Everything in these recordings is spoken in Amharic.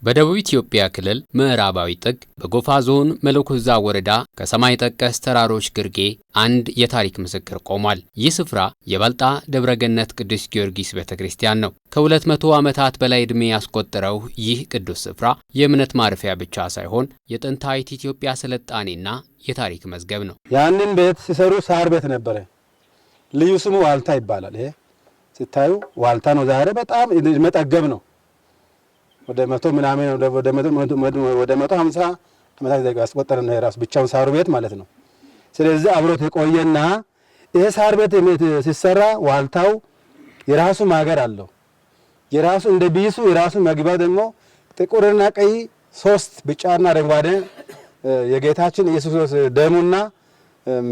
በደቡብ ኢትዮጵያ ክልል ምዕራባዊ ጥግ በጎፋ ዞን መለኮዛ ወረዳ ከሰማይ ጠቀስ ተራሮች ግርጌ አንድ የታሪክ ምስክር ቆሟል። ይህ ስፍራ የባልጣ ደብረገነት ቅዱስ ጊዮርጊስ ቤተክርስቲያን ነው። ከ200 ዓመታት በላይ ዕድሜ ያስቆጠረው ይህ ቅዱስ ስፍራ የእምነት ማረፊያ ብቻ ሳይሆን የጥንታዊት ኢትዮጵያ ስልጣኔና የታሪክ መዝገብ ነው። ያንን ቤት ሲሰሩ ሳር ቤት ነበረ። ልዩ ስሙ ዋልታ ይባላል። ይሄ ሲታዩ ዋልታ ነው። ዛሬ በጣም መጠገብ ነው። ወደ 100 ምናምን ወደ 150 ዓመታት ያስቆጠረ ነው የራሱ ብቻውን ሳር ቤት ማለት ነው። ስለዚህ አብሮት የቆየና ይሄ ሳር ቤት ሲሰራ ዋልታው የራሱ ማገር አለው። የራሱ እንደ ቢሱ የራሱ መግቢያ ደግሞ ጥቁርና ቀይ 3 ቢጫና አረንጓዴ የጌታችን ኢየሱስ ደሙና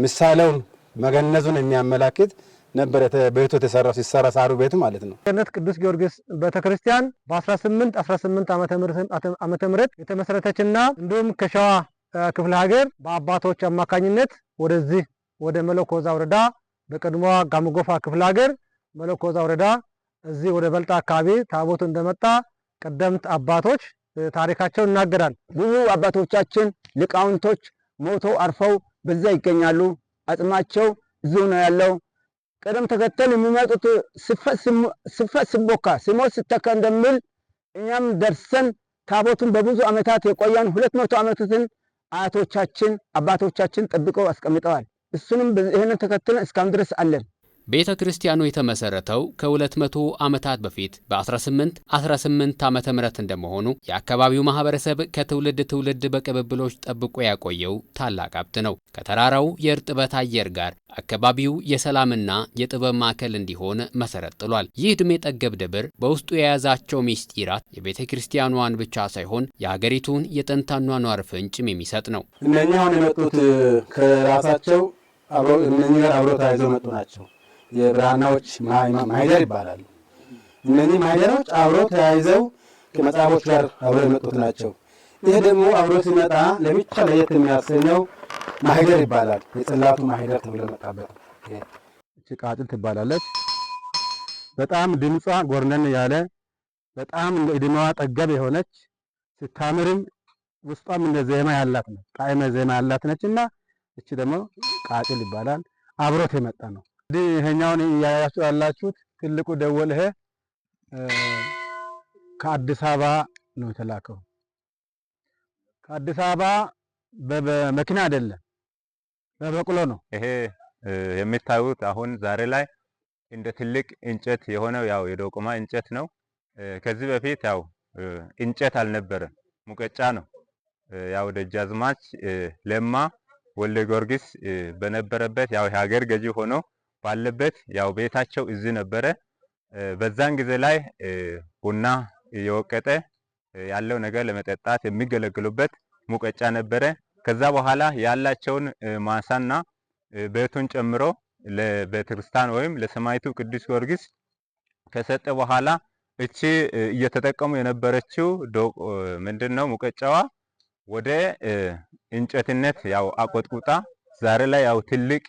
ምሳሌውን መገነዙን የሚያመላክት ነበር ቤቱ የተሰራው ሲሰራ ሳሩ ቤቱ ማለት ነው። ገነት ቅዱስ ጊዮርጊስ ቤተክርስቲያን በ1818 ዓመተ ምህረት የተመሰረተችና እንዲሁም ከሸዋ ክፍለ ሀገር በአባቶች አማካኝነት ወደዚህ ወደ መለኮዛ ወረዳ በቀድሞዋ ጋሞጎፋ ክፍለ ሀገር መለኮዛ ወረዳ እዚህ ወደ በልጣ አካባቢ ታቦቱ እንደመጣ ቀደምት አባቶች ታሪካቸው ይናገራል። ብዙ አባቶቻችን ሊቃውንቶች ሞተው አርፈው በዛ ይገኛሉ። አጽማቸው እዚሁ ነው ያለው። ቀደም ተከተል የሚመጡት ስፈት ስቦካ ሲሞት ሲተካ እንደሚል እኛም ደርሰን ታቦቱን በብዙ ዓመታት የቆየን 200 ዓመታትን አያቶቻችን አባቶቻችን ጠብቀው አስቀምጠዋል። እሱንም ይሄንን ተከትለን እስካሁን ድረስ አለን። ቤተ ክርስቲያኑ የተመሰረተው ከ200 ዓመታት በፊት በ1818 ዓመተ ምህረት እንደመሆኑ የአካባቢው ማህበረሰብ ከትውልድ ትውልድ በቅብብሎች ጠብቆ ያቆየው ታላቅ ሀብት ነው። ከተራራው የእርጥበት አየር ጋር አካባቢው የሰላምና የጥበብ ማዕከል እንዲሆን መሰረት ጥሏል። ይህ ዕድሜ ጠገብ ደብር በውስጡ የያዛቸው ሚስጢራት የቤተ ክርስቲያኗን ብቻ ሳይሆን የሀገሪቱን የጥንት አኗኗር ፍንጭም የሚሰጥ ነው። እነኛ አሁን የመጡት ከራሳቸው እነኚህ ጋር አብረው ተያይዘው መጡ ናቸው። የብራናዎች ማህደር ይባላሉ። እነኚህ ማህደሮች አብረው ተያይዘው ከመጽሐፎች ጋር አብረው የመጡት ናቸው። ይሄ ደግሞ አብሮ ሲመጣ ለብቻ ለየት የሚያሰኘው ማህደር ይባላል። የጽላቱ ማህደር ተብሎ መጣበት። እቺ ቃጭል ትባላለች። በጣም ድምጿ ጎርነን ያለ በጣም እድሜዋ ጠገብ የሆነች ስታምርም ውስጧም እንደ ዜማ ያላት ነው። ጣዕመ ዜማ ያላት ነችና እቺ ደግሞ ቃጭል ይባላል። አብሮት የመጣ ነው። ይሄኛውን ያያችሁ ያላችሁት ትልቁ ደወል ይሄ ከአዲስ አበባ ነው የተላከው። ከአዲስ አበባ በመኪና አይደለም በበቅሎ ነው። ይሄ የሚታዩት አሁን ዛሬ ላይ እንደ ትልቅ እንጨት የሆነው ያው የዶቅማ እንጨት ነው። ከዚህ በፊት ያው እንጨት አልነበረም፣ ሙቀጫ ነው። ያው ደጃዝማች ለማ ወልደ ጊዮርጊስ በነበረበት ያው የሀገር ገዢ ሆኖ ባለበት ያው ቤታቸው እዚህ ነበረ። በዛን ጊዜ ላይ ቡና እየወቀጠ ያለው ነገር ለመጠጣት የሚገለግሉበት ሙቀጫ ነበረ። ከዛ በኋላ ያላቸውን ማሳና ቤቱን ጨምሮ ለቤተክርስቲያን ወይም ለሰማዕቱ ቅዱስ ጊዮርጊስ ከሰጠ በኋላ እቺ እየተጠቀሙ የነበረችው ምንድነው ሙቀጫዋ ወደ እንጨትነት ያው አቆጥቁጣ ዛሬ ላይ ያው ትልቅ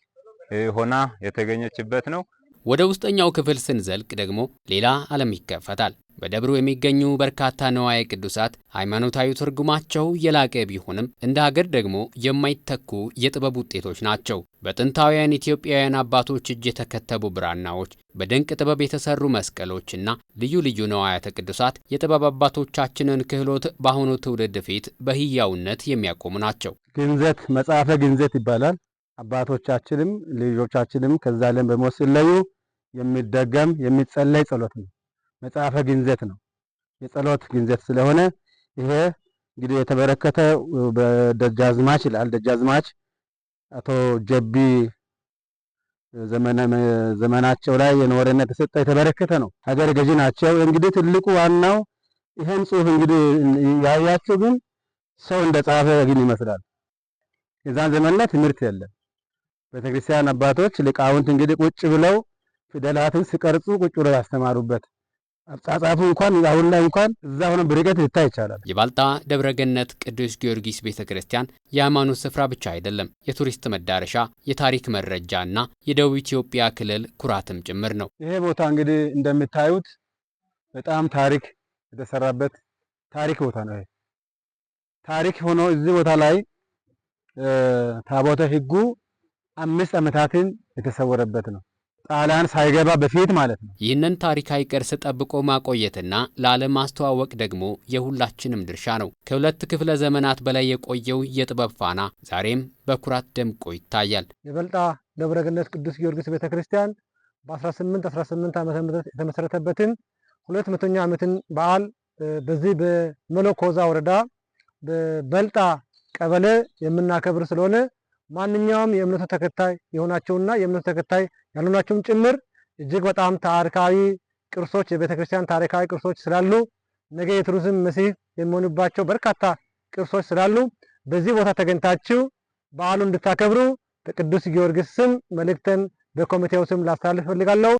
ሆና የተገኘችበት ነው። ወደ ውስጠኛው ክፍል ስንዘልቅ ደግሞ ሌላ ዓለም ይከፈታል። በደብሩ የሚገኙ በርካታ ንዋየ ቅዱሳት ሃይማኖታዊ ትርጉማቸው የላቀ ቢሆንም እንደ ሀገር ደግሞ የማይተኩ የጥበብ ውጤቶች ናቸው። በጥንታውያን ኢትዮጵያውያን አባቶች እጅ የተከተቡ ብራናዎች፣ በድንቅ ጥበብ የተሰሩ መስቀሎችና ልዩ ልዩ ንዋያተ ቅዱሳት የጥበብ አባቶቻችንን ክህሎት በአሁኑ ትውልድ ፊት በህያውነት የሚያቆሙ ናቸው። ግንዘት መጽሐፈ ግንዘት ይባላል። አባቶቻችንም ልጆቻችንም ከዛ ዓለም በሞት ሲለዩ የሚደገም የሚጸለይ ጸሎት ነው። መጽሐፈ ግንዘት ነው። የጸሎት ግንዘት ስለሆነ ይሄ እንግዲህ የተበረከተ በደጃዝማች ይላል። ደጃዝማች አቶ ጀቢ ዘመናቸው ላይ የኖረና የተሰጠ የተበረከተ ነው። ሀገር ገዢ ናቸው። እንግዲህ ትልቁ ዋናው ይሄን ጽሑፍ እንግዲህ ያያችሁ ግን ሰው እንደጻፈ ግን ይመስላል። የዛን ዘመን ላይ ትምህርት የለም። ቤተክርስቲያን አባቶች ሊቃውንት እንግዲህ ቁጭ ብለው ፊደላትን ሲቀርጹ ቁጭ ብለው ያስተማሩበት አጻጻፉ እንኳን አሁን ላይ እንኳን እዛ ሆነ ብርቀት ሊታይ ይቻላል። የባልጣ ደብረገነት ቅዱስ ጊዮርጊስ ቤተክርስቲያን የሃይማኖት ስፍራ ብቻ አይደለም፣ የቱሪስት መዳረሻ፣ የታሪክ መረጃና የደቡብ ኢትዮጵያ ክልል ኩራትም ጭምር ነው። ይሄ ቦታ እንግዲህ እንደምታዩት በጣም ታሪክ የተሰራበት ታሪክ ቦታ ነው። ይሄ ታሪክ ሆኖ እዚህ ቦታ ላይ ታቦተ ሕጉ 5 ዓመታትን የተሰወረበት ነው። ጣሊያን ሳይገባ በፊት ማለት ነው። ይህንን ታሪካዊ ቅርስ ጠብቆ ማቆየትና ለዓለም ማስተዋወቅ ደግሞ የሁላችንም ድርሻ ነው። ከ2 ክፍለ ዘመናት በላይ የቆየው የጥበብ ፋና ዛሬም በኩራት ደምቆ ይታያል። የበልጣ ደብረ ገነት ቅዱስ ጊዮርጊስ ቤተክርስቲያን በ1818 ዓመተ ምህረት የተመሰረተበትን 200ኛ ዓመትን በዓል በዚህ በመለኮዛ ወረዳ በበልጣ ቀበሌ የምናከብር ስለሆነ ማንኛውም የእምነቱ ተከታይ የሆናቸውና የእምነቱ ተከታይ ያልሆናቸውም ጭምር እጅግ በጣም ታሪካዊ ቅርሶች የቤተክርስቲያን ታሪካዊ ቅርሶች ስላሉ ነገ የቱሪዝም መስህብ የሚሆኑባቸው በርካታ ቅርሶች ስላሉ በዚህ ቦታ ተገኝታችሁ በዓሉን እንድታከብሩ በቅዱስ ጊዮርጊስ ስም መልእክትን በኮሚቴው ስም ላስተላልፍ እፈልጋለሁ።